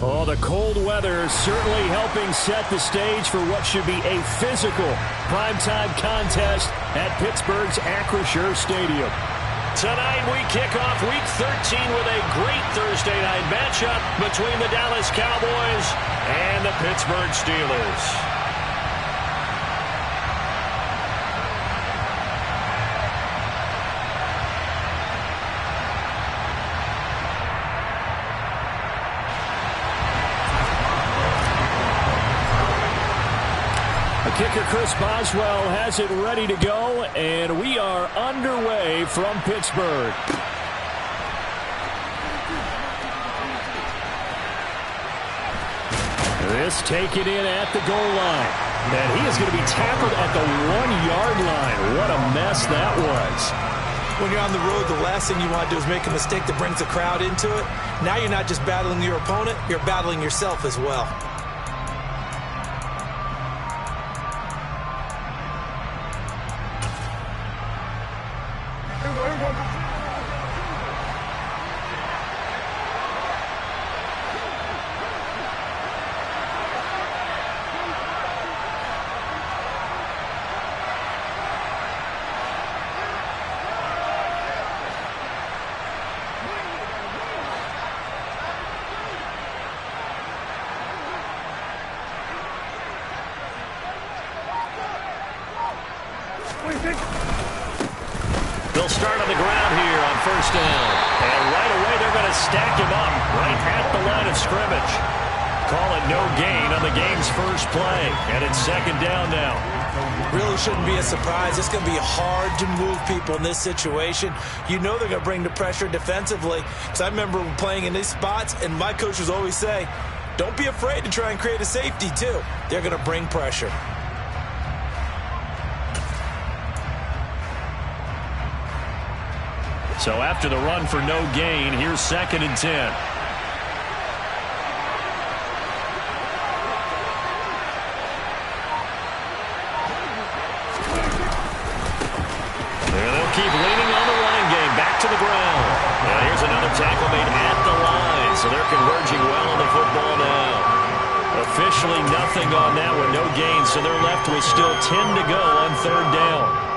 Oh, the cold weather certainly helping set the stage for what should be a physical primetime contest at Pittsburgh's Acrisure Stadium. Tonight we kick off Week 13 with a great Thursday night matchup between the Dallas Cowboys and the Pittsburgh Steelers. Kicker Chris Boswell has it ready to go, and we are underway from Pittsburgh. This taken in at the goal line. And he is going to be tackled at the 1-yard line. What a mess that was. When you're on the road, the last thing you want to do is make a mistake that brings the crowd into it. Now you're not just battling your opponent, you're battling yourself as well. They'll start on the ground here on first down. And right away they're going to stack him up right at the line of scrimmage. Call it no gain on the game's first play. And it's second down now. Really shouldn't be a surprise. It's going to be hard to move people in this situation. You know they're going to bring the pressure defensively. Because I remember playing in these spots, and my coaches always say, don't be afraid to try and create a safety too. They're going to bring pressure. So after the run for no gain, here's second and 10. They'll keep leaning on the running game. Back to the ground. Now here's another tackle made at the line. So they're converging well on the football now. Officially nothing on that one. No gain. So they're left with still 10 to go on third down.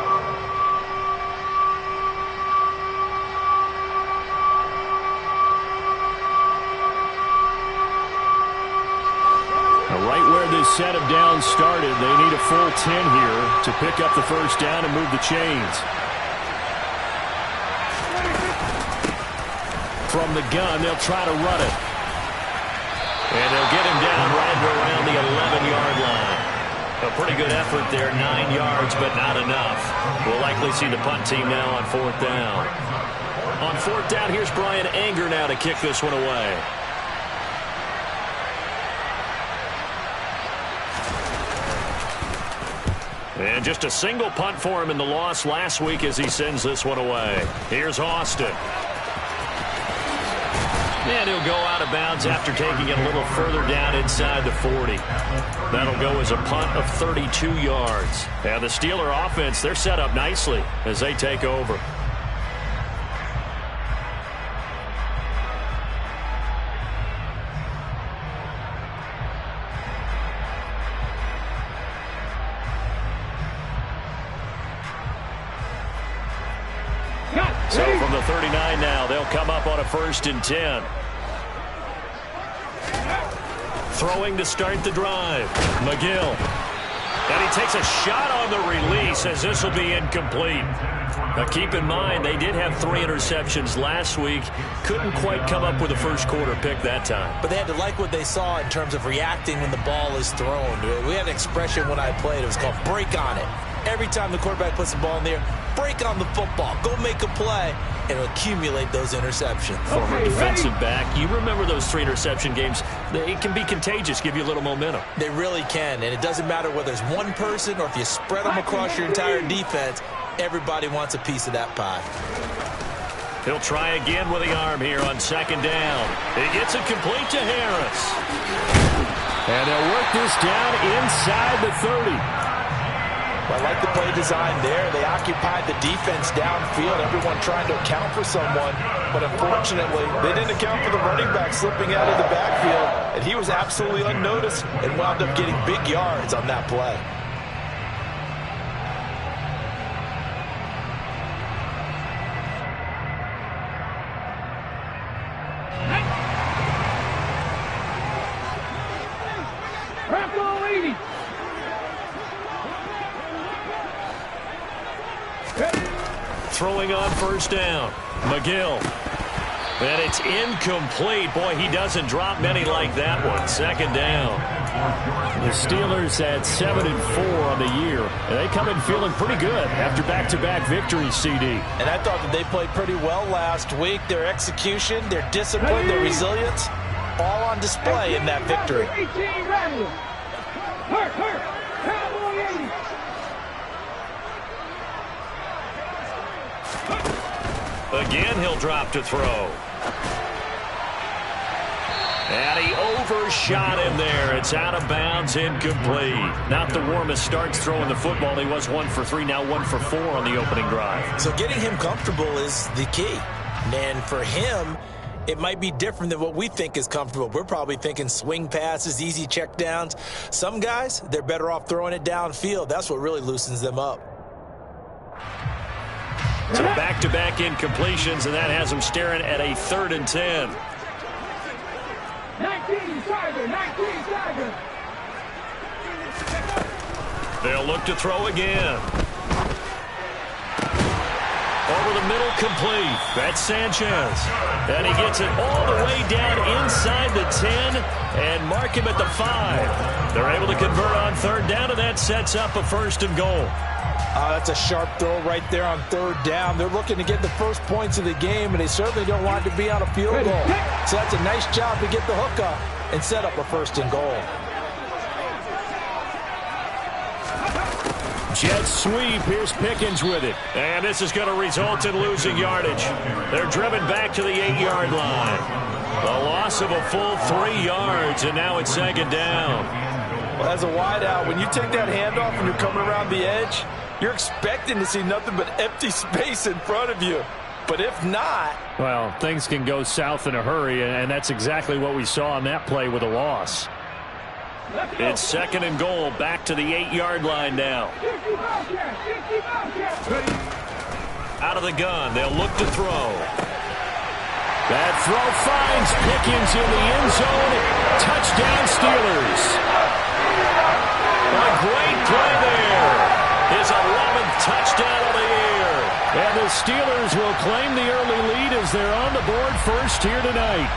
Right where this set of downs started, they need a full 10 here to pick up the first down and move the chains. From the gun, they'll try to run it. And they'll get him down right around the 11-yard line. A pretty good effort there, 9 yards, but not enough. We'll likely see the punt team now on fourth down. On fourth down, here's Brian Anger now to kick this one away. And just a single punt for him in the loss last week as he sends this one away. Here's Austin. And he'll go out of bounds after taking it a little further down inside the 40. That'll go as a punt of 32 yards. Now the Steeler offense, they're set up nicely as they take over. So from the 39 now, they'll come up on a 1st and 10. Throwing to start the drive. McGill. And he takes a shot on the release as this will be incomplete. Now keep in mind, they did have 3 interceptions last week. Couldn't quite come up with a first quarter pick that time. But they had to like what they saw in terms of reacting when the ball is thrown. We had an expression when I played. It was called break on it. Every time the quarterback puts the ball in the air, break on the football. Go make a play and accumulate those interceptions. Former defensive back, you remember those 3 interception games. It can be contagious, give you a little momentum. They really can, and it doesn't matter whether it's one person or if you spread them across your entire defense, everybody wants a piece of that pie. He'll try again with the arm here on second down. He gets it complete to Harris. And they'll work this down inside the 30. I like the play design there. They occupied the defense downfield, everyone trying to account for someone. But unfortunately, they didn't account for the running back slipping out of the backfield, and he was absolutely unnoticed and wound up getting big yards on that play. Throwing on first down. McGill. And it's incomplete. Boy, he doesn't drop many like that one. Second down. The Steelers at 7-4 on the year. And they come in feeling pretty good after back-to-back victories, CD. And I thought that they played pretty well last week. Their execution, their discipline, their resilience, all on display in that victory. Again, he'll drop to throw. And he overshot him there. It's out of bounds, incomplete. Not the warmest starts throwing the football. He was 1 for 3, now 1 for 4 on the opening drive. So getting him comfortable is the key. And for him, it might be different than what we think is comfortable. We're probably thinking swing passes, easy checkdowns. Some guys, they're better off throwing it downfield. That's what really loosens them up. So back-to-back incompletions, and that has him staring at a 3rd and 10. 19 Tiger. They'll look to throw again. Over the middle, complete. That's Sanchez. And he gets it all the way down inside the 10 and mark him at the 5. They're able to convert on 3rd down, and that sets up a 1st and goal. That's a sharp throw right there on 3rd down. They're looking to get the first points of the game, and they certainly don't want it to be on a field goal. So that's a nice job to get the hook up and set up a 1st and goal. Jet sweep. Here's Pickens with it. And this is going to result in losing yardage. They're driven back to the 8-yard line. A loss of a full 3 yards, and now it's 2nd down. Well, as a wideout, when you take that handoff and you're coming around the edge, you're expecting to see nothing but empty space in front of you. But if not... well, things can go south in a hurry, and that's exactly what we saw on that play with a loss. It's 2nd and goal, back to the 8-yard line now. Out of the gun, they'll look to throw. That throw finds Pickens in the end zone. Touchdown, Steelers. A great play there. His 11th touchdown of the year. And the Steelers will claim the early lead as they're on the board first here tonight.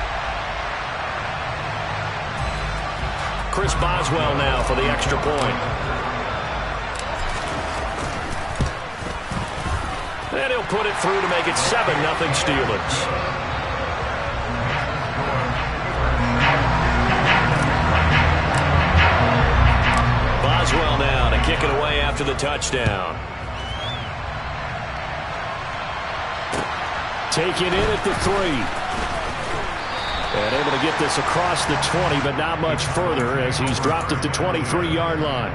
Chris Boswell now for the extra point. And he'll put it through to make it 7-0 Steelers. Boswell now to kick it away after the touchdown. Take it in at the 3. And able to get this across the 20, but not much further as he's dropped at the 23-yard line.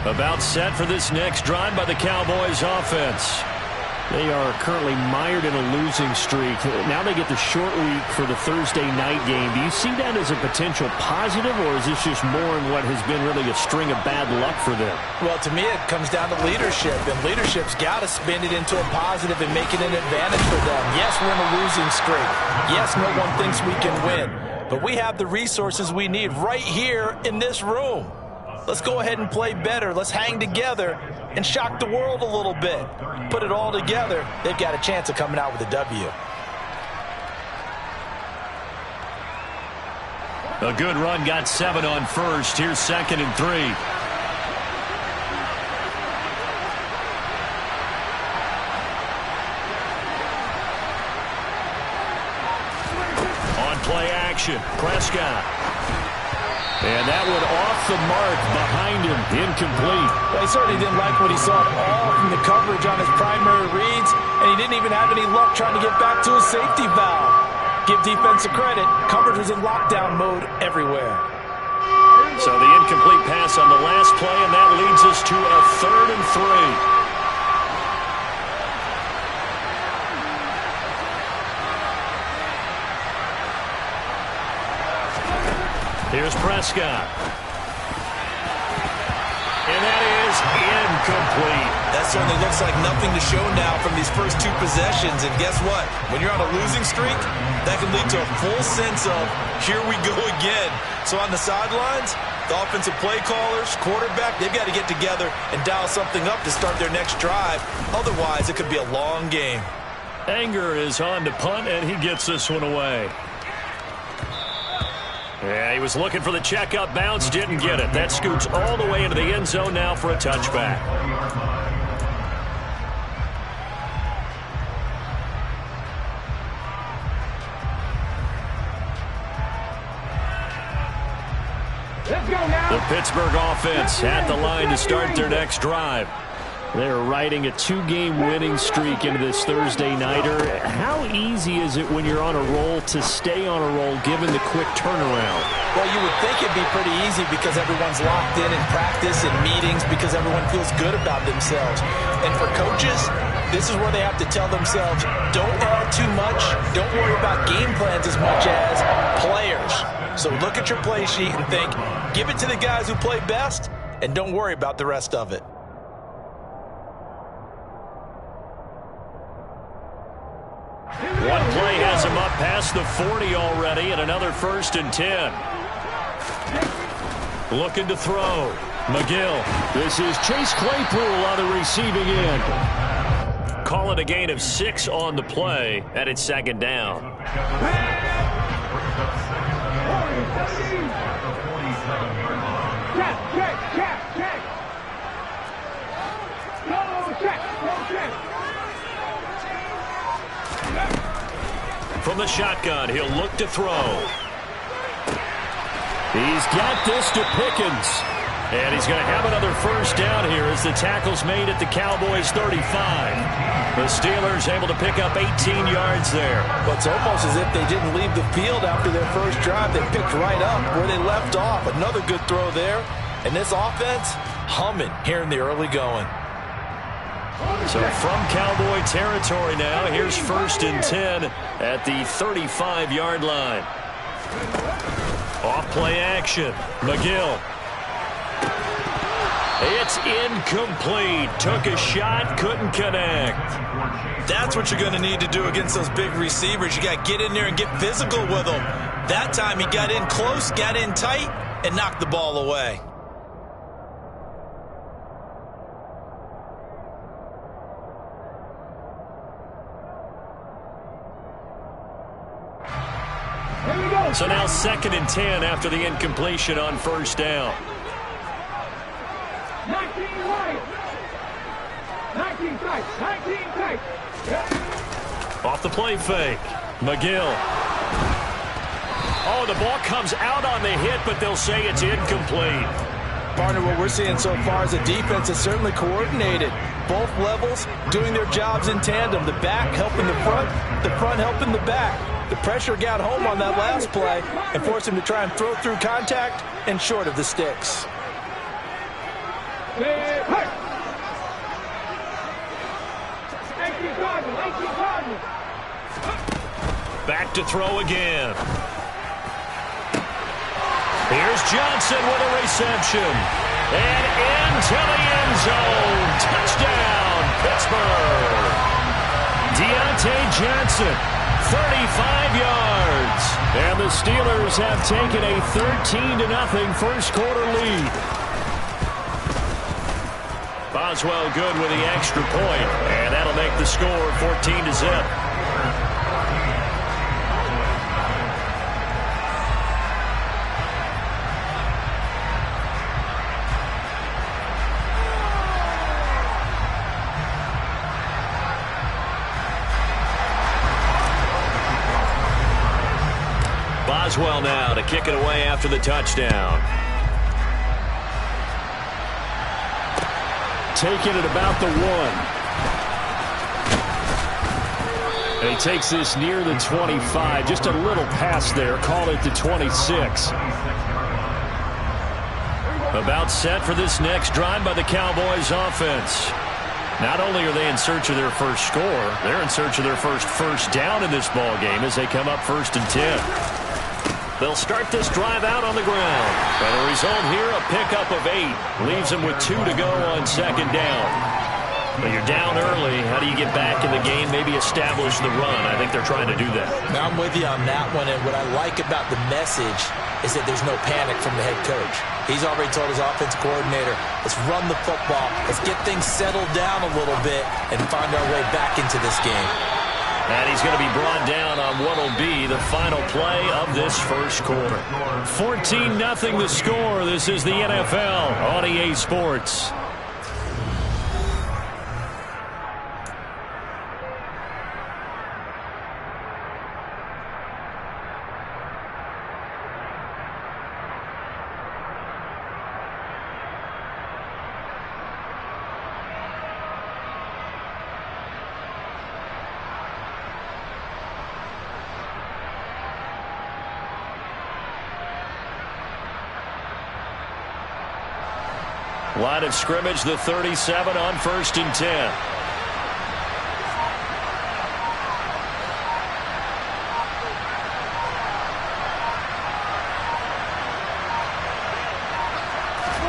About set for this next drive by the Cowboys offense. They are currently mired in a losing streak. Now they get the short week for the Thursday night game. Do you see that as a potential positive, or is this just more in what has been really a string of bad luck for them? Well, to me, it comes down to leadership, and leadership's got to spin it into a positive and make it an advantage for them. Yes, we're in a losing streak. Yes, no one thinks we can win, but we have the resources we need right here in this room. Let's go ahead and play better. Let's hang together and shock the world a little bit. Put it all together, they've got a chance of coming out with a W. A good run, got 7 on first. Here's 2nd and 3. On play action, Prescott. And that one off the mark behind him, incomplete. Well, he certainly didn't like what he saw at all from the coverage on his primary reads, and he didn't even have any luck trying to get back to his safety valve. Give defense a credit. Coverage was in lockdown mode everywhere. So the incomplete pass on the last play, and that leads us to a 3rd and 3. Here's Prescott. And that is incomplete. That certainly looks like nothing to show now from these first 2 possessions. And guess what? When you're on a losing streak, that can lead to a full sense of, here we go again. So on the sidelines, the offensive play callers, quarterback, they've got to get together and dial something up to start their next drive. Otherwise, it could be a long game. Anger is on to punt, and he gets this one away. Yeah, he was looking for the checkup bounce, didn't get it. That scoots all the way into the end zone now for a touchback. Let's go now. The Pittsburgh offense at the line to start their next drive. They're riding a 2-game winning streak into this Thursday nighter. How easy is it when you're on a roll to stay on a roll given the quick turnaround? Well, you would think it'd be pretty easy because everyone's locked in practice and meetings because everyone feels good about themselves. And for coaches, this is where they have to tell themselves, don't add too much, don't worry about game plans as much as players. So look at your play sheet and think, give it to the guys who play best, and don't worry about the rest of it. One play has him up past the 40 already, and another 1st and 10. Looking to throw. McGill. This is Chase Claypool on the receiving end. Call it a gain of 6 on the play, and it's 2nd down. From the shotgun, he'll look to throw. He's got this to Pickens. And he's going to have another 1st down here as the tackle's made at the Cowboys' 35. The Steelers able to pick up 18 yards there. But it's almost as if they didn't leave the field after their first drive. They picked right up where they left off. Another good throw there. And this offense, humming here in the early going. So from Cowboy territory now, here's 1st and 10 at the 35-yard line. Off play action. McGill. It's incomplete. Took a shot, couldn't connect. That's what you're going to need to do against those big receivers. You got to get in there and get physical with them. That time he got in close, got in tight, and knocked the ball away. So now 2nd and 10 after the incompletion on 1st down. 19 right. 19 tight. 19 tight. Off the play fake. McGill. Oh, the ball comes out on the hit, but they'll say it's incomplete. Partner, what we're seeing so far is a defense that's certainly coordinated. Both levels doing their jobs in tandem. The back helping the front helping the back. The pressure got home on that last play and forced him to try and throw through contact and short of the sticks. Back to throw again. Here's Johnson with a reception. And into the end zone. Touchdown, Pittsburgh. Deontay Johnson, 35 yards. And the Steelers have taken a 13-0 first quarter lead. Boswell good with the extra point, and that'll make the score 14-0. Boswell now to kick it away after the touchdown. Taking it about the 1. He takes this near the 25. Just a little pass there. Call it the 26. About set for this next drive by the Cowboys offense. Not only are they in search of their first score, they're in search of their first down in this ball game as they come up 1st and 10. They'll start this drive out on the ground. By the result here, a pickup of 8. Leaves them with 2 to go on 2nd down. But you're down early. How do you get back in the game, maybe establish the run? I think they're trying to do that. Now, I'm with you on that one, and what I like about the message is that there's no panic from the head coach. He's already told his offensive coordinator, let's run the football, let's get things settled down a little bit and find our way back into this game. And he's going to be brought down on what will be the final play of this first quarter. 14-0 the score. This is the NFL on EA Sports. Line of scrimmage, the 37 on 1st and 10.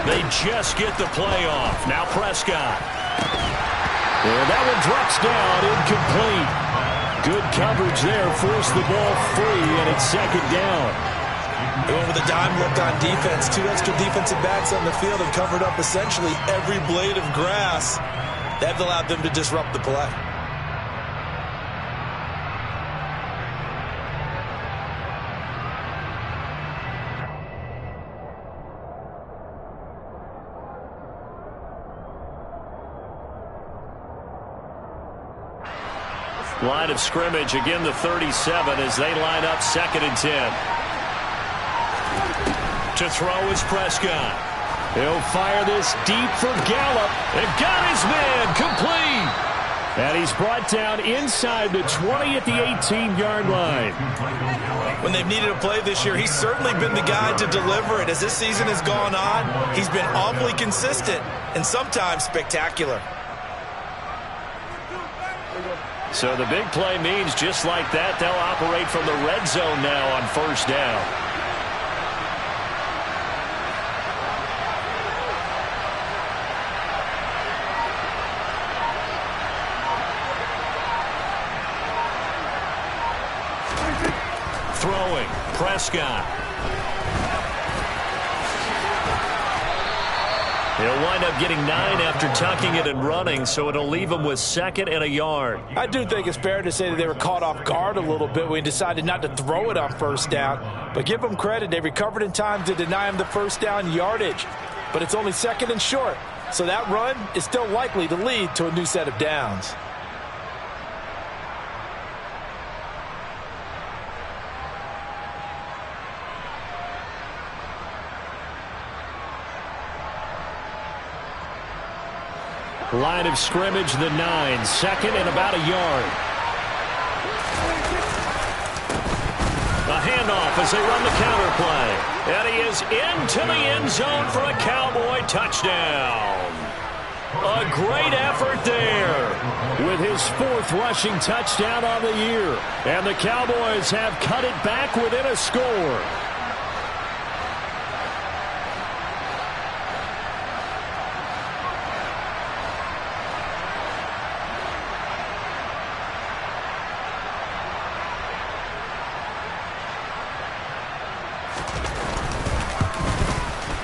They just get the play off. Now Prescott. And that one drops down, incomplete. Good coverage there, forced the ball free, and it's 2nd down. They went with a dime look on defense. 2 extra defensive backs on the field and covered up essentially every blade of grass. That allowed them to disrupt the play. Line of scrimmage, again the 37 as they line up 2nd and 10. To throw is Prescott. He'll fire this deep for Gallup. And got his man complete. And he's brought down inside the 20 at the 18-yard line. When they've needed a play this year, he's certainly been the guy to deliver it. As this season has gone on, he's been awfully consistent and sometimes spectacular. So the big play means just like that, they'll operate from the red zone now on 1st down. Throwing, Prescott. He'll wind up getting 9 after tucking it and running, so it'll leave him with 2nd and a yard. I do think it's fair to say that they were caught off guard a little bit when he decided not to throw it on 1st down. But give them credit, they recovered in time to deny him the 1st down yardage. But it's only 2nd and short, so that run is still likely to lead to a new set of downs. Line of scrimmage, the 9, 2nd and about a yard. A handoff as they run the counter play. And he is into the end zone for a Cowboy touchdown. A great effort there with his 4th rushing touchdown on the year. And the Cowboys have cut it back within a score.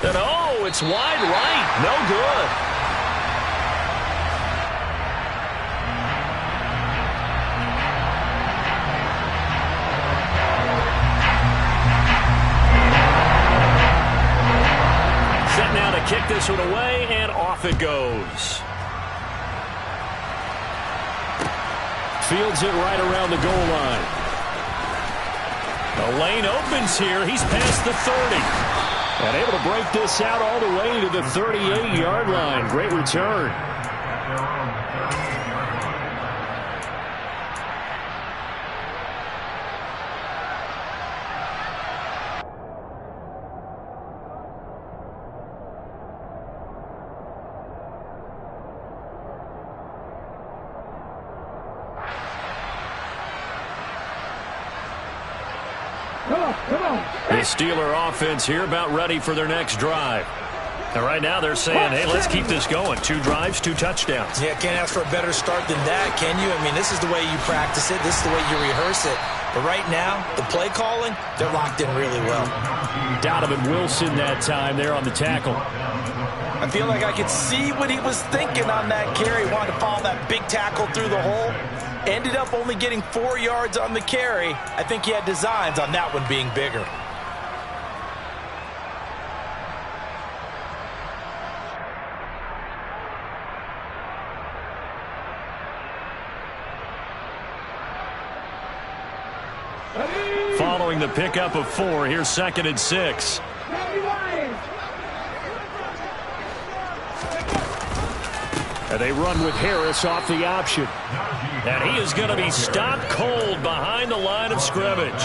And oh, it's wide right. No good. Set now to kick this one away, and off it goes. Fields it right around the goal line. The lane opens here. He's past the 30. And able to break this out all the way to the 38-yard line. Great return. Come on. The Steeler offense here about ready for their next drive. And right now they're saying, hey, let's keep this going. 2 drives, 2 touchdowns. Yeah, can't ask for a better start than that, can you? I mean, this is the way you practice it. This is the way you rehearse it. But right now, the play calling, they're locked in really well. Donovan Wilson that time there on the tackle. I feel like I could see what he was thinking on that carry. Wanted to follow that big tackle through the hole. Ended up only getting 4 yards on the carry. I think he had designs on that one being bigger. Following the pickup of 4, here's 2nd and 6. And they run with Harris off the option. And he is going to be stopped cold behind the line of scrimmage.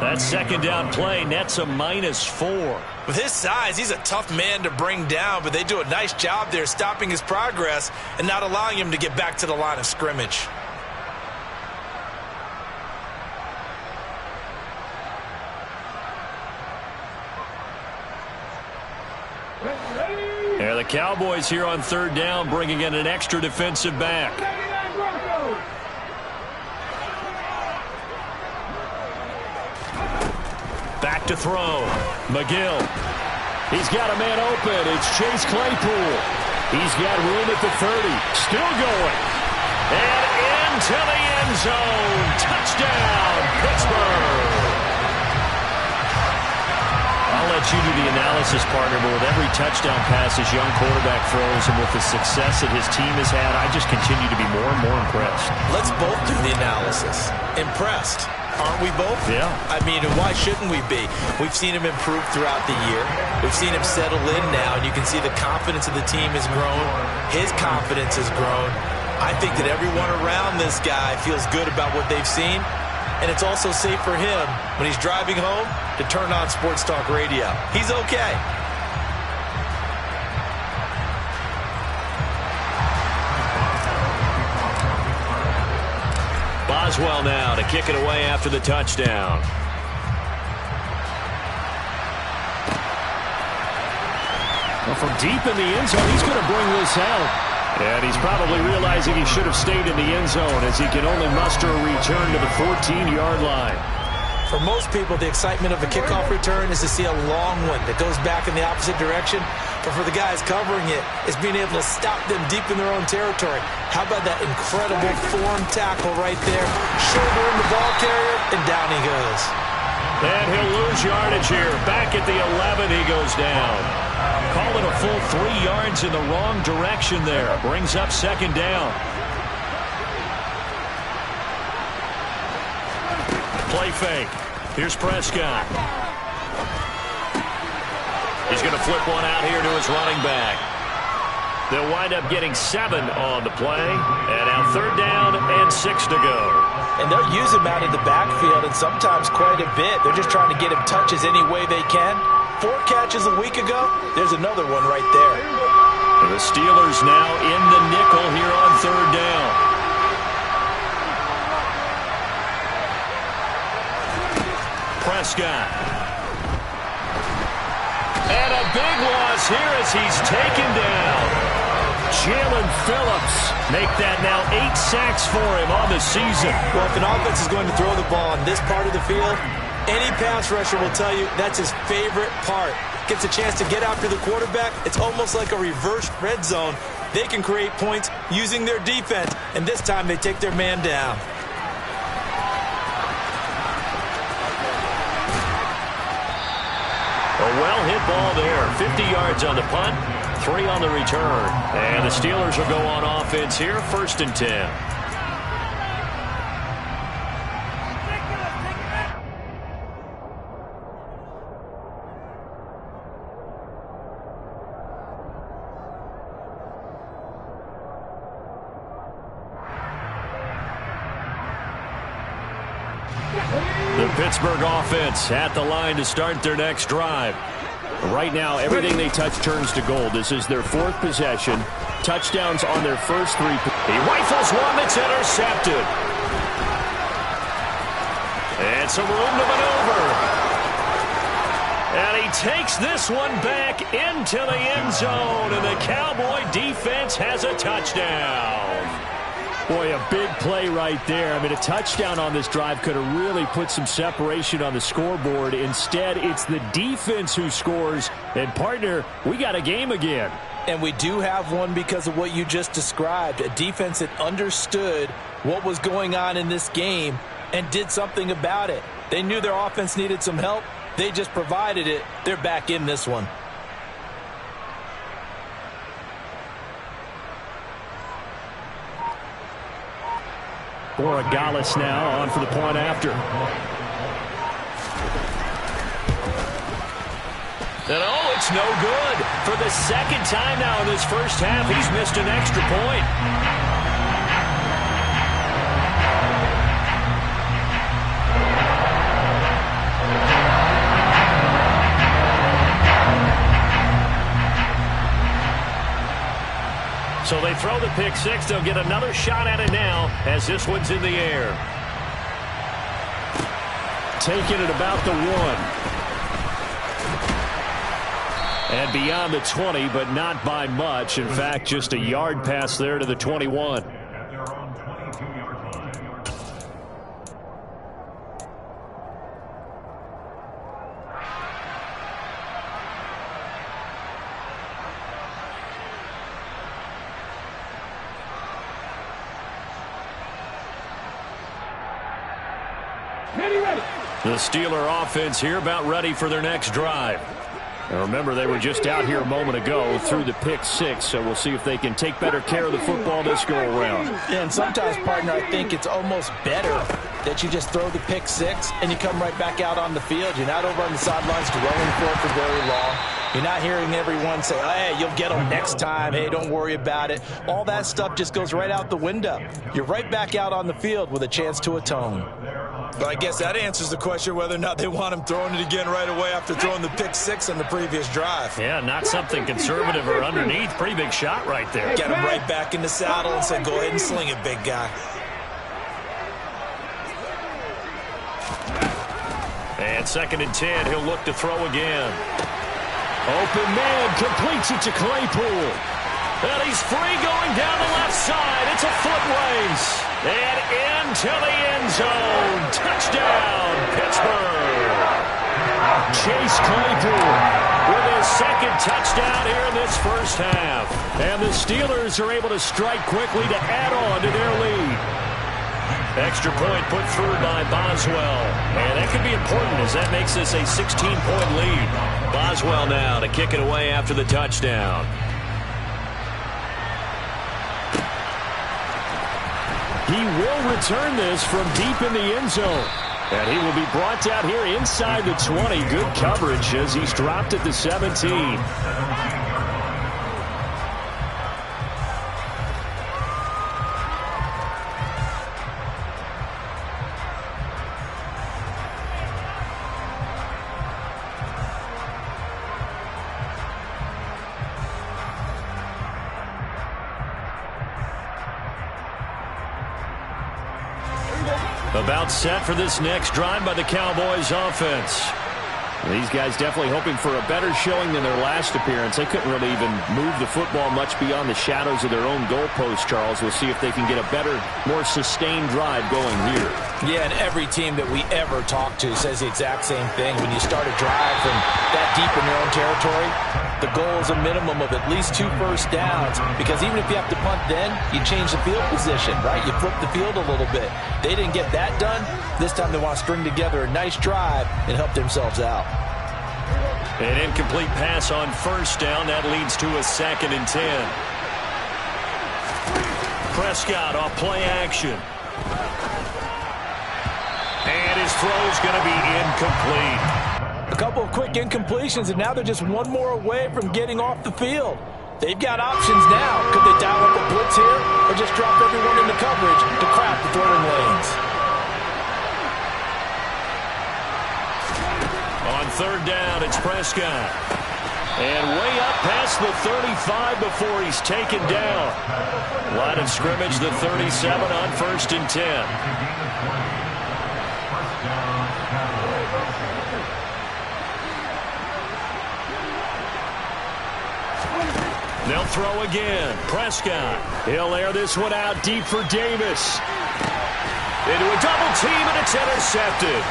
That 2nd down play nets a -4. With his size, he's a tough man to bring down, but they do a nice job there stopping his progress and not allowing him to get back to the line of scrimmage. And the Cowboys here on 3rd down, bringing in an extra defensive back. Back to throw. McGill. He's got a man open. It's Chase Claypool. He's got room at the 30. Still going. And into the end zone. Touchdown, Pittsburgh. I'll let you do the analysis, partner, but with every touchdown pass this young quarterback throws and with the success that his team has had, I just continue to be more and more impressed. Let's both do the analysis. Impressed. Aren't we both? Yeah. I mean, and why shouldn't we be? We've seen him improve throughout the year. We've seen him settle in now, and you can see the confidence of the team has grown. His confidence has grown. I think that everyone around this guy feels good about what they've seen. And it's also safe for him when he's driving home to turn on Sports Talk Radio. He's okay. Boswell now to kick it away after the touchdown. Well, from deep in the end zone, he's going to bring this out. And he's probably realizing he should have stayed in the end zone as he can only muster a return to the 14-yard line. For most people, the excitement of a kickoff return is to see a long one that goes back in the opposite direction. But for the guys covering it, it's being able to stop them deep in their own territory. How about that incredible form tackle right there? Shoulder in the ball carrier, and down he goes. And he'll lose yardage here. Back at the 11, he goes down. Call it a full 3 yards in the wrong direction there. Brings up 2nd down. Play fake. Here's Prescott. He's going to flip one out here to his running back. They'll wind up getting 7 on the play. And now 3rd down and 6 to go. And they'll use him out in the backfield, and sometimes quite a bit. They're just trying to get him touches any way they can. 4 catches a week ago. There's another one right there. The Steelers now in the nickel here on 3rd down. Prescott. And a big loss here as he's taken down. Jalen Phillips make that now 8 sacks for him on the season. Well, if an offense is going to throw the ball on this part of the field, any pass rusher will tell you that's his favorite part. Gets a chance to get after the quarterback. It's almost like a reverse red zone. They can create points using their defense, and this time they take their man down. A well-hit ball there. 50 yards on the punt, 3 on the return. And the Steelers will go on offense here, 1st and 10. The Pittsburgh offense at the line to start their next drive. Right now, everything they touch turns to gold. This is their 4th possession. Touchdowns on their first 3. He rifles one that's intercepted. And some room to maneuver. And he takes this one back into the end zone, and the Cowboy defense has a touchdown. Boy, a big play right there. I mean, a touchdown on this drive could have really put some separation on the scoreboard. Instead, it's the defense who scores. And, partner, we got a game again. And we do have one because of what you just described. A defense that understood what was going on in this game and did something about it. They knew their offense needed some help. They just provided it. They're back in this one. Borregales now on for the point after. And oh, it's no good. For the second time now in this first half, he's missed an extra point. So they throw the pick six. They'll get another shot at it now as this one's in the air. Taking it about the 1. And beyond the 20, but not by much. In fact, just a yard pass there to the 21. The Steeler offense here about ready for their next drive. And remember, they were just out here a moment ago through the pick six, so we'll see if they can take better care of the football this go around. And sometimes, partner, I think it's almost better that you just throw the pick six and you come right back out on the field. You're not over on the sidelines dwelling for very long. You're not hearing everyone say, hey, you'll get them next time. Hey, don't worry about it. All that stuff just goes right out the window. You're right back out on the field with a chance to atone. But I guess that answers the question whether or not they want him throwing it again right away after throwing the pick six on the previous drive. Yeah, not something conservative or underneath. Pretty big shot right there. Get him right back in the saddle and say, go ahead and sling it, big guy. And 2nd and 10, he'll look to throw again. Open man, completes it to Claypool. And he's free going down the left side. It's a foot race. And into the end zone. Touchdown, Pittsburgh. Chase Claypool with his second touchdown here in this first half. And the Steelers are able to strike quickly to add on to their lead. Extra point put through by Boswell. And that could be important as that makes this a 16-point lead. Boswell now to kick it away after the touchdown. He will return this from deep in the end zone. And he will be brought down here inside the 20. Good coverage as he's dropped at the 17. About set for this next drive by the Cowboys offense. These guys definitely hoping for a better showing than their last appearance. They couldn't really even move the football much beyond the shadows of their own goalpost, Charles. We'll see if they can get a better, more sustained drive going here. Yeah, and every team that we ever talk to says the exact same thing. When you start a drive from that deep in your own territory, the goal is a minimum of at least 2 first downs, because even if you have to punt then, you change the field position, right? You flip the field a little bit. They didn't get that done. This time they want to string together a nice drive and help themselves out. An incomplete pass on first down. That leads to a 2nd and 10. Prescott off play action. And his throw's going to be incomplete. A couple of quick incompletions, and now they're just one more away from getting off the field. They've got options now. Could they dial up a blitz here or just drop everyone into coverage to crowd the throwing lanes? On 3rd down, it's Prescott. And way up past the 35 before he's taken down. Line of scrimmage, the 37 on 1st and 10. They'll throw again. Prescott. He'll air this one out deep for Davis. Into a double team, and it's intercepted.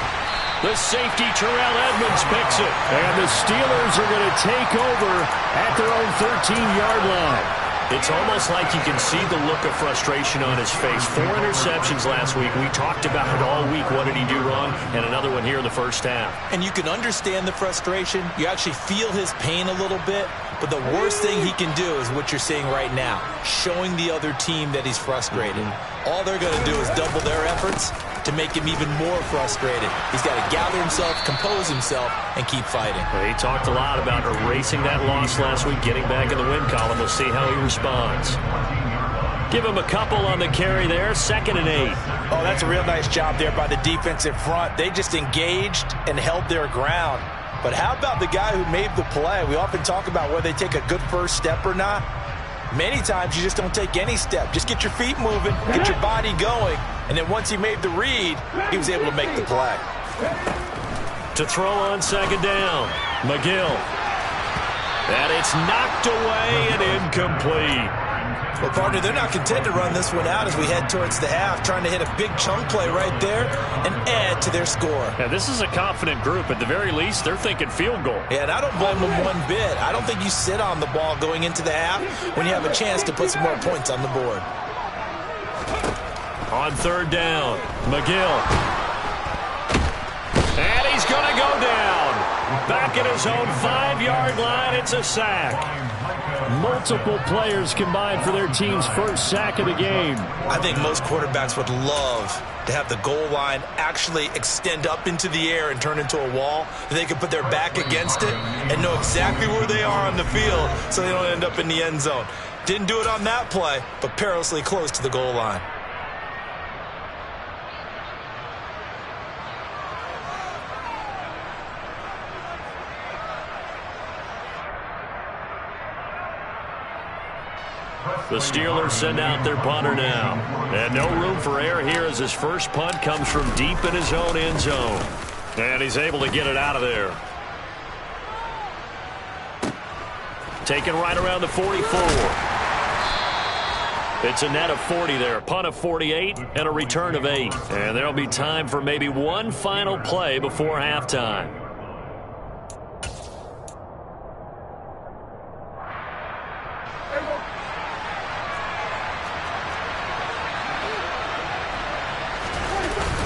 The safety, Terrell Edmonds, picks it. And the Steelers are going to take over at their own 13-yard line. It's almost like you can see the look of frustration on his face. 4 interceptions last week. We talked about it all week. What did he do wrong? And another one here in the first half. And you can understand the frustration. You actually feel his pain a little bit. But the worst thing he can do is what you're seeing right now, showing the other team that he's frustrated. All they're going to do is double their efforts to make him even more frustrated. He's got to gather himself, compose himself, and keep fighting. Well, he talked a lot about erasing that loss last week, getting back in the win column. We'll see how he responds. Give him a couple on the carry there. 2nd and 8. Oh, that's a real nice job there by the defensive front. They just engaged and held their ground. But how about the guy who made the play? We often talk about whether they take a good first step or not. Many times you just don't take any step. Just get your feet moving, get your body going, and then once he made the read, he was able to make the play. To throw on 2nd down, McGill. And it's knocked away and incomplete. Well, partner, they're not content to run this one out as we head towards the half, trying to hit a big chunk play right there and add to their score. Yeah, this is a confident group. At the very least, they're thinking field goal. Yeah, and I don't blame them one bit. I don't think you sit on the ball going into the half when you have a chance to put some more points on the board. On 3rd down, McGill. And he's going to go down. Back at his own 5-yard line, it's a sack. Multiple players combined for their team's first sack of the game. I think most quarterbacks would love to have the goal line actually extend up into the air and turn into a wall. They can put their back against it and know exactly where they are on the field so they don't end up in the end zone. Didn't do it on that play, but perilously close to the goal line. The Steelers send out their punter now. And no room for error here as his first punt comes from deep in his own end zone. And he's able to get it out of there. Taken right around the 44. It's a net of 40 there. Punt of 48 and a return of 8. And there'll be time for maybe one final play before halftime.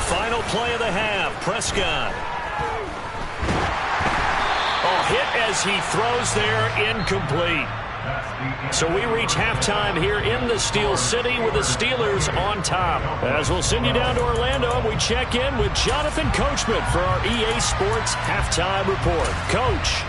Final play of the half. Prescott. Hit as he throws there, incomplete. So we reach halftime here in the Steel City with the Steelers on top. As we'll send you down to Orlando, we check in with Jonathan Coachman for our EA Sports Halftime Report. Coach.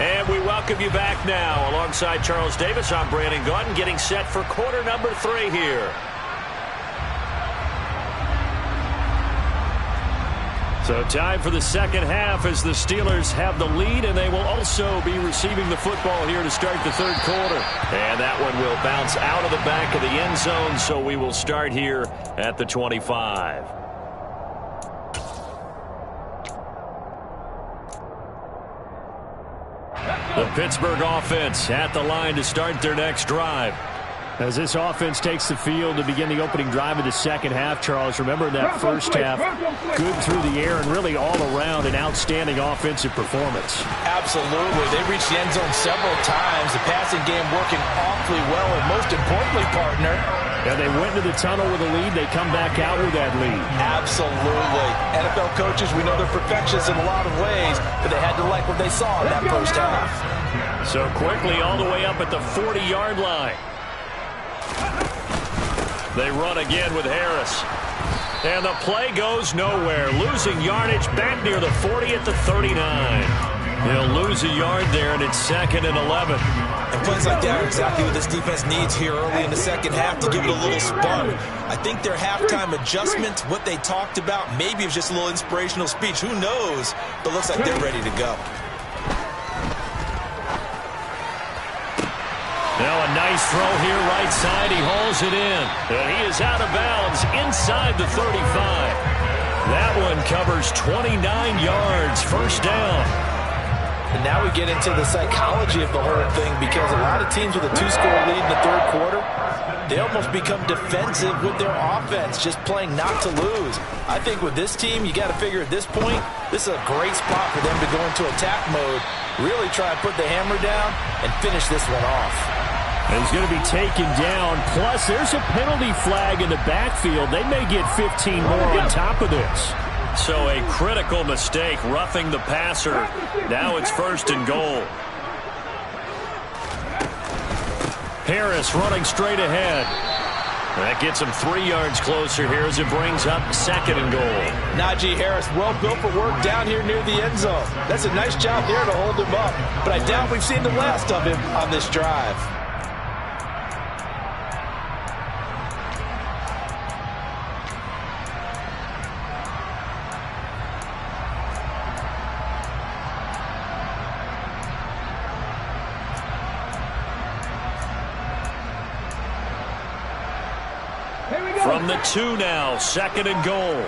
And we welcome you back now. Alongside Charles Davis, I'm Brandon Gaudin, getting set for quarter number 3 here. So time for the second half as the Steelers have the lead, and they will also be receiving the football here to start the third quarter. And that one will bounce out of the back of the end zone, so we will start here at the 25. The Pittsburgh offense at the line to start their next drive. As this offense takes the field to begin the opening drive of the second half, Charles, remember that first half, good through the air and really all around an outstanding offensive performance. Absolutely. They reached the end zone several times. The passing game working awfully well, and most importantly, partner, and they went into the tunnel with a lead. They come back out with that lead. Absolutely. NFL coaches, we know they're perfectionists in a lot of ways, but they had to like what they saw in that first half. So quickly all the way up at the 40-yard line. They run again with Harris. And the play goes nowhere. Losing yardage back near the 40 at the 39. He'll lose a yard there, and it's 2nd and 11. And plays like that are exactly what this defense needs here early in the second half to give it a little spark. I think their halftime adjustment, what they talked about, maybe it was just a little inspirational speech. Who knows? But looks like they're ready to go. Now a nice throw here right side. He hauls it in. And he is out of bounds inside the 35. That one covers 29 yards. First down. And now we get into the psychology of the whole thing, because a lot of teams with a two-score lead in the third quarter, they almost become defensive with their offense, just playing not to lose. I think with this team, you got to figure at this point, this is a great spot for them to go into attack mode, really try and put the hammer down and finish this one off. And he's going to be taken down. Plus, there's a penalty flag in the backfield. They may get 15 more on top of this. So a critical mistake, roughing the passer. Now it's first and goal. Harris running straight ahead. That gets him 3 yards closer here as it brings up second and goal. Najee Harris, well built for work down here near the end zone. That's a nice job there to hold him up. But I doubt we've seen the last of him on this drive. From the 2 now, second and goal.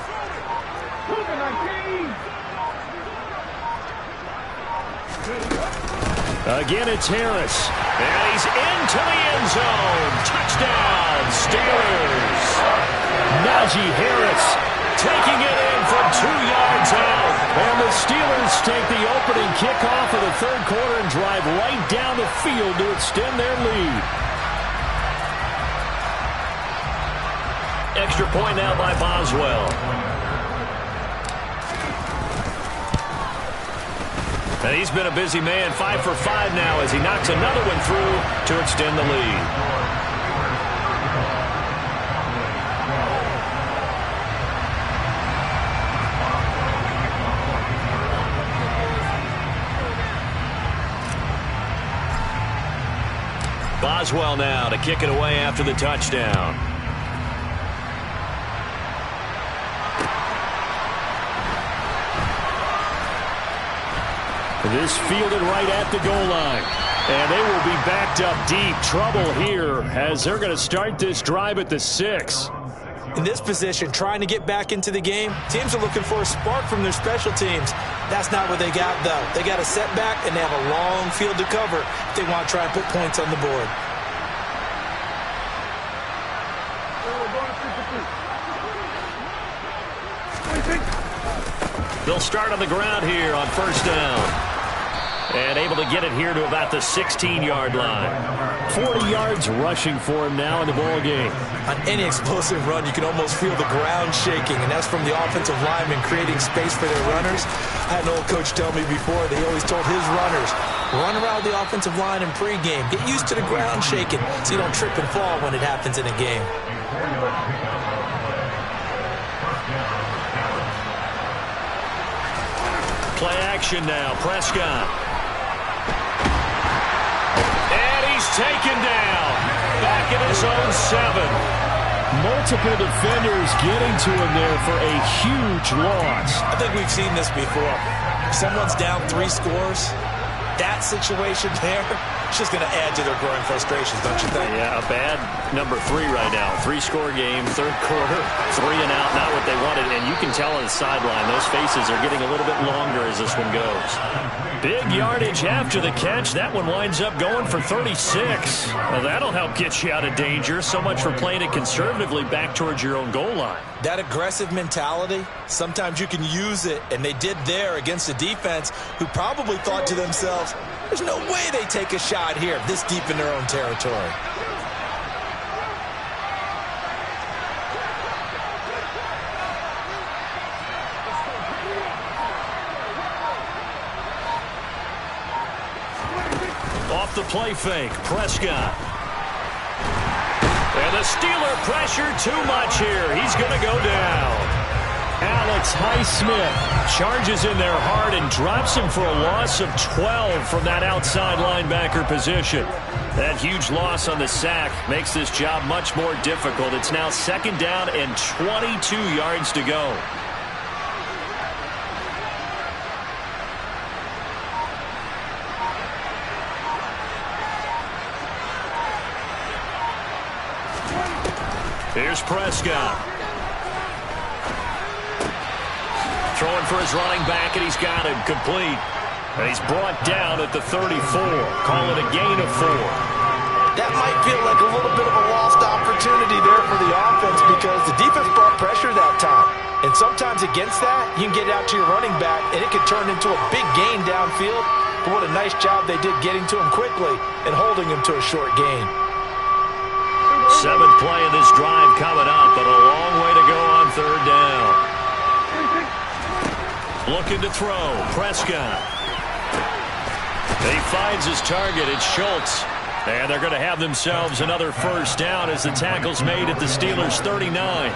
Again, it's Harris. And he's into the end zone. Touchdown, Steelers. Najee Harris taking it in from 2 yards out. And the Steelers take the opening kickoff of the third quarter and drive right down the field to extend their lead. Extra point now by Boswell. And he's been a busy man, 5 for 5 now as he knocks another one through to extend the lead. Boswell now to kick it away after the touchdown. This fielded right at the goal line. And they will be backed up deep. Trouble here as they're going to start this drive at the 6. In this position, trying to get back into the game, teams are looking for a spark from their special teams. That's not what they got, though. They got a setback, and they have a long field to cover if they want to try and put points on the board. They'll start on the ground here on first down. And able to get it here to about the 16-yard line. 40 yards rushing for him now in the ball game. On any explosive run, you can almost feel the ground shaking, and that's from the offensive linemen creating space for their runners. I had an old coach tell me before, they always told his runners, run around the offensive line in pregame. Get used to the ground shaking so you don't trip and fall when it happens in a game. Play action now, Prescott. Taken down. Back in his own 7. Multiple defenders getting to him there for a huge loss. I think we've seen this before. If someone's down 3 scores, that situation there, it's just going to add to their growing frustrations, don't you think? Yeah, a bad number 3 right now. 3-score game, third quarter, 3 and out, not what they wanted. And you can tell on the sideline, those faces are getting a little bit longer as this one goes. Big yardage after the catch. That one winds up going for 36. Well, that'll help get you out of danger. So much for playing it conservatively back towards your own goal line. That aggressive mentality, sometimes you can use it, and they did there against a defense who probably thought to themselves, there's no way they take a shot here this deep in their own territory. Off the play fake, Prescott. And the Steeler pressure too much here. He's going to go down. Alex Highsmith charges in there hard and drops him for a loss of 12 from that outside linebacker position. That huge loss on the sack makes this job much more difficult. It's now 2nd down and 22 yards to go. Here's Prescott. Throwing for his running back, and he's got him complete. And he's brought down at the 34. Call it a gain of 4. That might feel like a little bit of a lost opportunity there for the offense because the defense brought pressure that time. And sometimes against that, you can get out to your running back, and it could turn into a big gain downfield. But what a nice job they did getting to him quickly and holding him to a short gain. 7th play of this drive coming up, but a long way to go on 3rd down. Looking to throw, Prescott. He finds his target, it's Schultz. And they're going to have themselves another 1st down as the tackle's made at the Steelers' 39.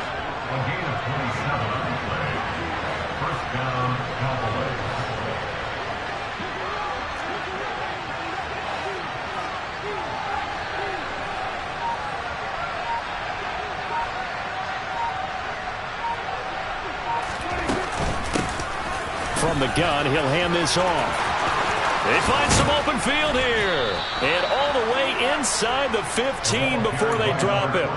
From the gun, he'll hand this off. They find some open field here. And all the way inside the 15 before they drop him.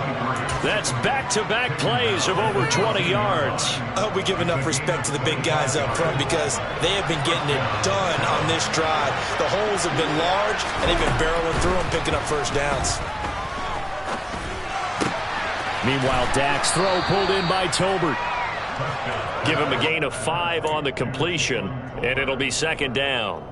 That's back-to-back plays of over 20 yards. I hope we give enough respect to the big guys up front because they have been getting it done on this drive. The holes have been large, and they've been barreling through them, picking up 1st downs. Meanwhile, Dak's throw pulled in by Tolbert. Give him a gain of 5 on the completion, and it'll be 2nd down.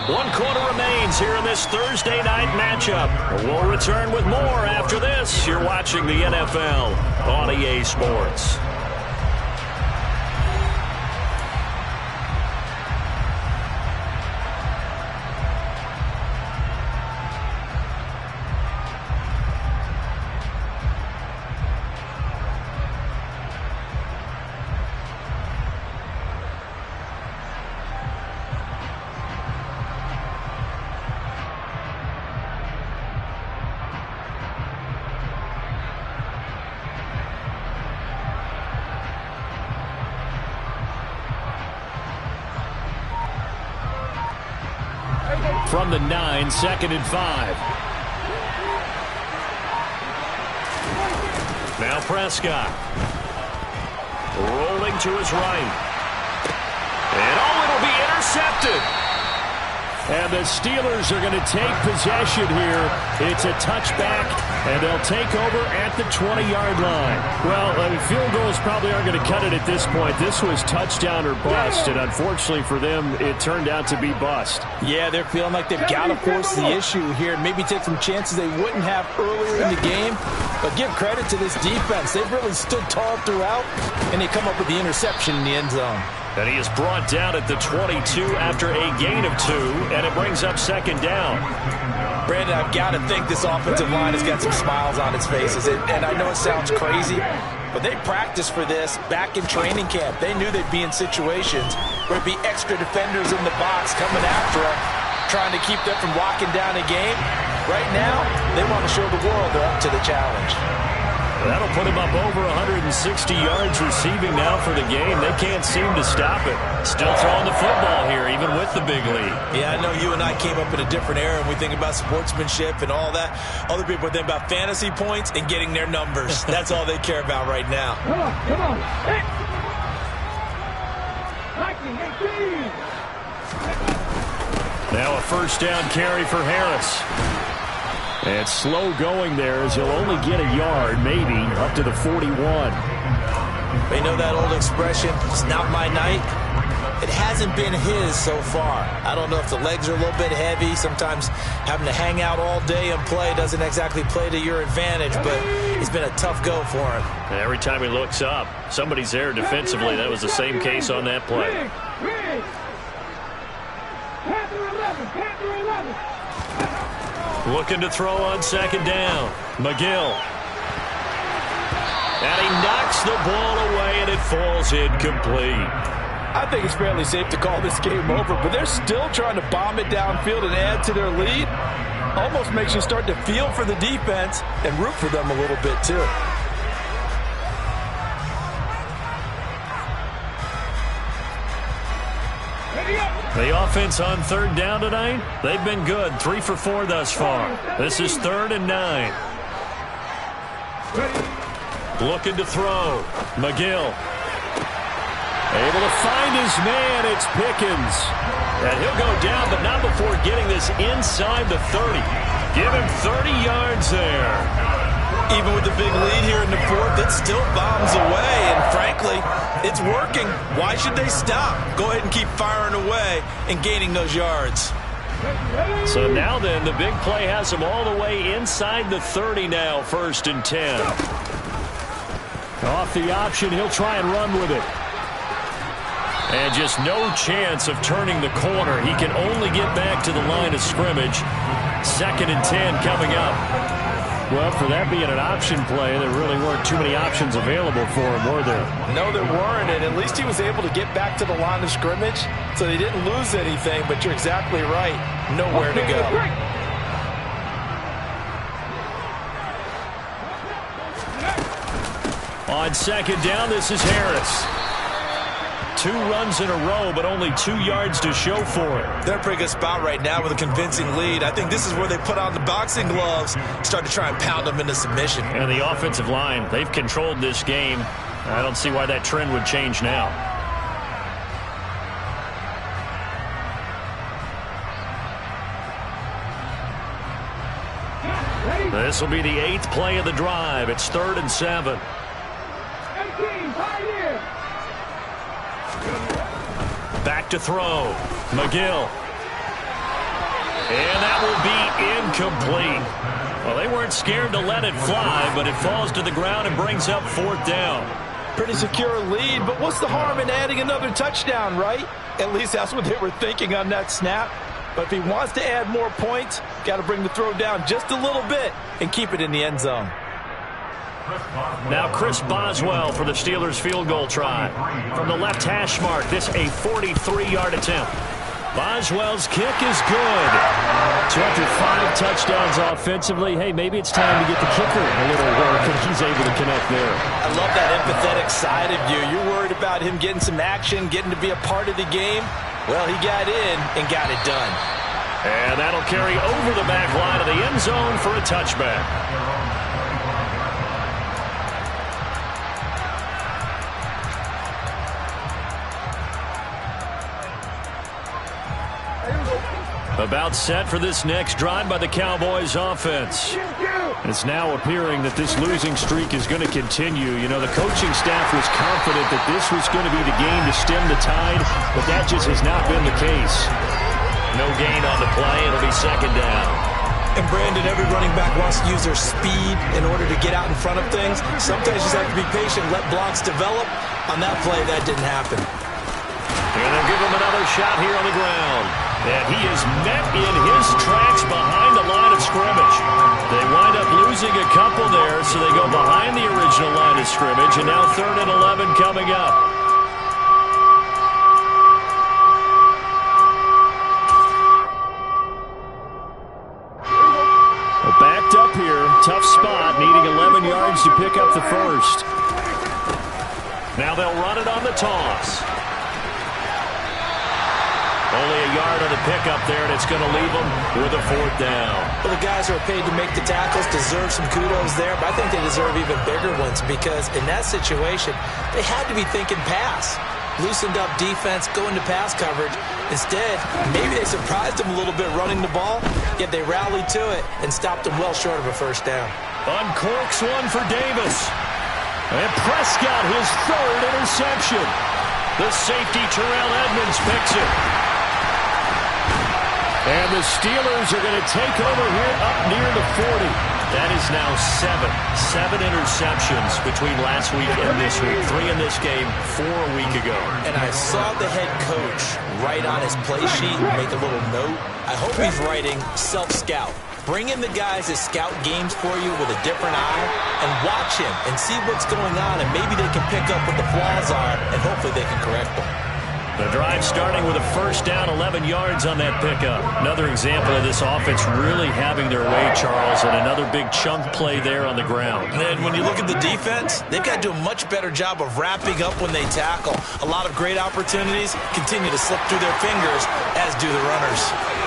1 quarter remains here in this Thursday night matchup. We'll return with more after this. You're watching the NFL on EA Sports. From the 9, 2nd and 5. Now Prescott. Rolling to his right. And it'll be intercepted. And the Steelers are going to take possession here. It's a touchback, and they'll take over at the 20-yard line. Well, field goals probably aren't going to cut it at this point. This was touchdown or bust, and unfortunately for them, it turned out to be bust. Yeah, they're feeling like they've got to force the issue here. Maybe take some chances they wouldn't have earlier in the game. But give credit to this defense. They've really stood tall throughout, and they come up with the interception in the end zone. And he is brought down at the 22 after a gain of 2, and it brings up 2nd down. Brandon, I've got to think this offensive line has got some smiles on its faces. And I know it sounds crazy, but they practiced for this back in training camp. They knew they'd be in situations where it'd be extra defenders in the box coming after them, trying to keep them from locking down a game. Right now, they want to show the world they're up to the challenge. That'll put him up over 160 yards receiving now for the game. They can't seem to stop it. Still throwing the football here, even with the big lead. Yeah, I know you and I came up in a different era, and we think about sportsmanship and all that. Other people think about fantasy points and getting their numbers. That's all they care about right now. Come on. 19, 18. Now a 1st down carry for Harris. And slow going there as he'll only get a yard, maybe, up to the 41. They know that old expression, it's not my night. It hasn't been his so far. I don't know if the legs are a little bit heavy. Sometimes having to hang out all day and play doesn't exactly play to your advantage, but it's been a tough go for him. And every time he looks up, somebody's there defensively. That was the same case on that play. Panther 11. Looking to throw on 2nd down. McGill. And he knocks the ball away, and it falls incomplete. I think it's fairly safe to call this game over, but they're still trying to bomb it downfield and add to their lead. Almost makes you start to feel for the defense and root for them a little bit, too. The offense on third down tonight, they've been good. 3 for 4 thus far. This is 3rd and 9. Looking to throw. McGill. Able to find his man. It's Pickens. And he'll go down, but not before getting this inside the 30. Give him 30 yards there. Even with the big lead here in the 4th, it still bombs away. And frankly, it's working. Why should they stop? Go ahead and keep firing away and gaining those yards. So now then, the big play has him all the way inside the 30 now, 1st and 10. Off the option, he'll try and run with it. And just no chance of turning the corner. He can only get back to the line of scrimmage. 2nd and 10 coming up. Well, for that being an option play, there really weren't too many options available for him, were there? No, there weren't, and at least he was able to get back to the line of scrimmage, so they didn't lose anything, but you're exactly right. Nowhere to go. On 2nd down, this is Harris. 2 runs in a row, but only 2 yards to show for it. They're in a pretty good spot right now with a convincing lead. I think this is where they put on the boxing gloves, start to try and pound them into submission. And the offensive line, they've controlled this game. I don't see why that trend would change now. This will be the 8th play of the drive. It's 3rd and 7. Back to throw. McGill. And that will be incomplete. Well, they weren't scared to let it fly, but it falls to the ground and brings up 4th down. Pretty secure lead, but what's the harm in adding another touchdown, right? At least that's what they were thinking on that snap. But if he wants to add more points, got to bring the throw down just a little bit and keep it in the end zone. Now Chris Boswell for the Steelers field goal try. From the left hash mark, this a 43-yard attempt. Boswell's kick is good. So after 5 touchdowns offensively, hey, maybe it's time to get the kicker a little work, and he's able to connect there. I love that empathetic side of you. You're worried about him getting some action, getting to be a part of the game. Well, he got in and got it done. And that'll carry over the back line of the end zone for a touchback. About set for this next drive by the Cowboys offense. It's now appearing that this losing streak is going to continue. You know, the coaching staff was confident that this was going to be the game to stem the tide, but that just has not been the case. No gain on the play. It'll be 2nd down. And Brandon, every running back wants to use their speed in order to get out in front of things. Sometimes you just have to be patient, let blocks develop. On that play, that didn't happen. And they'll give him another shot here on the ground. And he is met in his tracks behind the line of scrimmage. They wind up losing a couple there, so they go behind the original line of scrimmage, and now 3rd and 11 coming up. Well, backed up here, tough spot, needing 11 yards to pick up the first. Now they'll run it on the toss. Only a yard on the pickup there, and it's going to leave them with a 4th down. Well, the guys who are paid to make the tackles deserve some kudos there, but I think they deserve even bigger ones because in that situation, they had to be thinking pass. Loosened up defense, go into pass coverage. Instead, maybe they surprised them a little bit running the ball, yet they rallied to it and stopped them well short of a 1st down. Uncorks one for Davis. And Prescott, his 3rd interception. The safety, Terrell Edmonds, picks it. And the Steelers are going to take over here up near the 40. That is now 7 interceptions between last week and this week. 3 in this game, 4 a week ago. And I saw the head coach write on his play sheet, make a little note. I hope he's writing self-scout. Bring in the guys that scout games for you with a different eye and watch him and see what's going on, and maybe they can pick up what the flaws are, and hopefully they can correct them. The drive starting with a first down, 11 yards on that pickup. Another example of this offense really having their way, Charles, and another big chunk play there on the ground. And when you look at the defense, they've got to do a much better job of wrapping up when they tackle. A lot of great opportunities continue to slip through their fingers, as do the runners.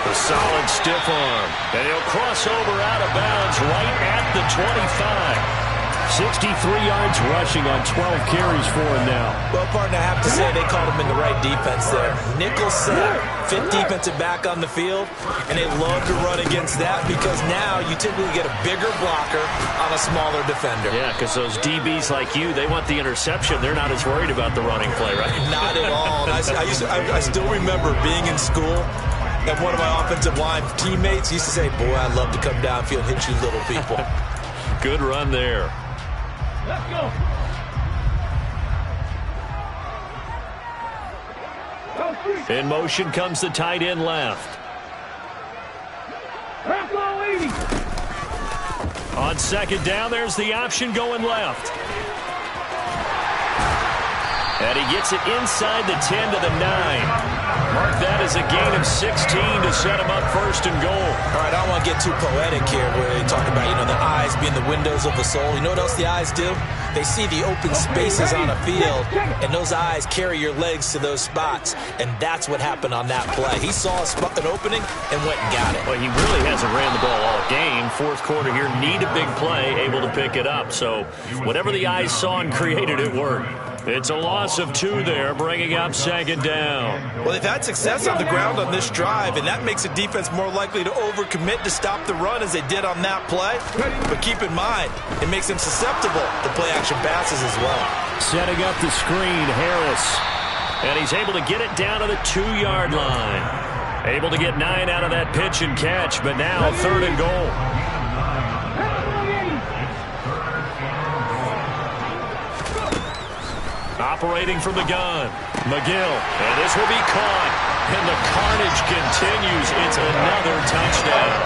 A solid stiff arm. And he'll cross over out of bounds right at the 25. 63 yards rushing on 12 carries for him now. Well, partner, I have to say they called him in the right defense there. Nickel set, fifth defensive back on the field, and they love to run against that because now you typically get a bigger blocker on a smaller defender. Yeah, because those DBs like you, they want the interception. They're not as worried about the running play, right? Not at all. And I still remember being in school, and one of my offensive line teammates used to say, boy, I'd love to come downfield and hit you little people. Good run there. Let's go. In motion comes the tight end left. Buffalo 80. On second down, there's the option going left. And he gets it inside the 10 to the 9. Mark that as a gain of 16 to set him up first and goal. All right, I don't want to get too poetic here where they talk about, the eyes being the windows of the soul. You know what else the eyes do? They see the open spaces on a field, and those eyes carry your legs to those spots, and that's what happened on that play. He saw an opening and went and got it. Well, he really hasn't ran the ball all game. Fourth quarter here, need a big play, able to pick it up. So whatever the eyes saw and created, it worked. It's a loss of 2 there, bringing up second down. Well, they've had success on the ground on this drive, and that makes the defense more likely to overcommit to stop the run as they did on that play. But keep in mind, it makes them susceptible to play-action passes as well. Setting up the screen, Harris. And he's able to get it down to the 2-yard line. Able to get 9 out of that pitch and catch, but now third and goal. Operating from the gun, McGill, and this will be caught, and the carnage continues. It's another touchdown.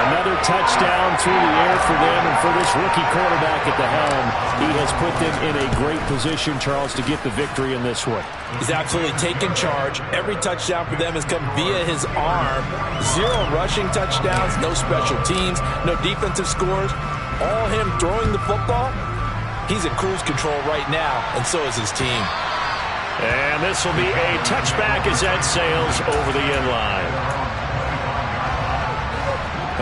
Another touchdown through the air for them, and for this rookie quarterback at the helm, he has put them in a great position, Charles, to get the victory in this one. He's absolutely taken charge. Every touchdown for them has come via his arm. 0 rushing touchdowns, no special teams, no defensive scores. All him throwing the football. He's in cruise control right now, and so is his team. And this will be a touchback as that sails over the end line.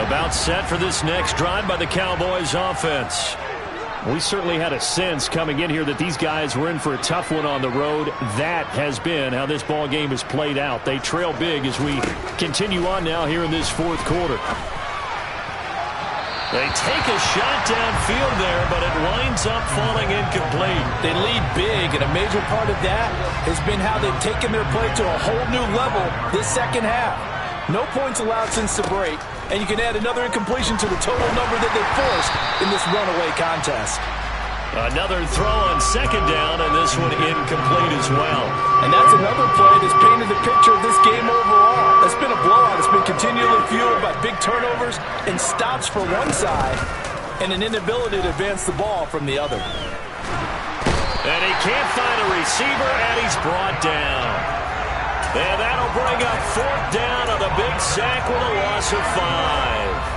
About set for this next drive by the Cowboys offense. We certainly had a sense coming in here that these guys were in for a tough one on the road. That has been how this ball game has played out. They trail big as we continue on now here in this fourth quarter. They take a shot downfield there, but it winds up falling incomplete. They lead big, and a major part of that has been how they've taken their play to a whole new level this second half. No points allowed since the break, and you can add another incompletion to the total number that they forced in this runaway contest. Another throw on second down, and this one incomplete as well. And that's another play that's painted the picture of this game overall. It's been a blowout. It's been continually fueled by big turnovers and stops for one side and an inability to advance the ball from the other. And he can't find a receiver, and he's brought down. And that'll bring up fourth down on the big sack with a loss of 5.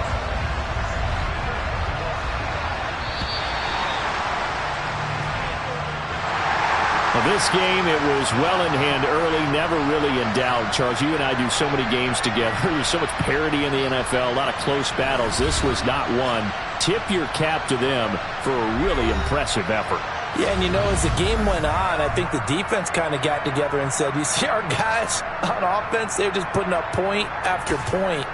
This game, it was well in hand early, never really in doubt. Charles, you and I do so many games together. There's so much parity in the NFL, a lot of close battles. This was not one. Tip your cap to them for a really impressive effort. Yeah, and as the game went on, I think the defense kind of got together and said, you see our guys on offense, they're just putting up point after point.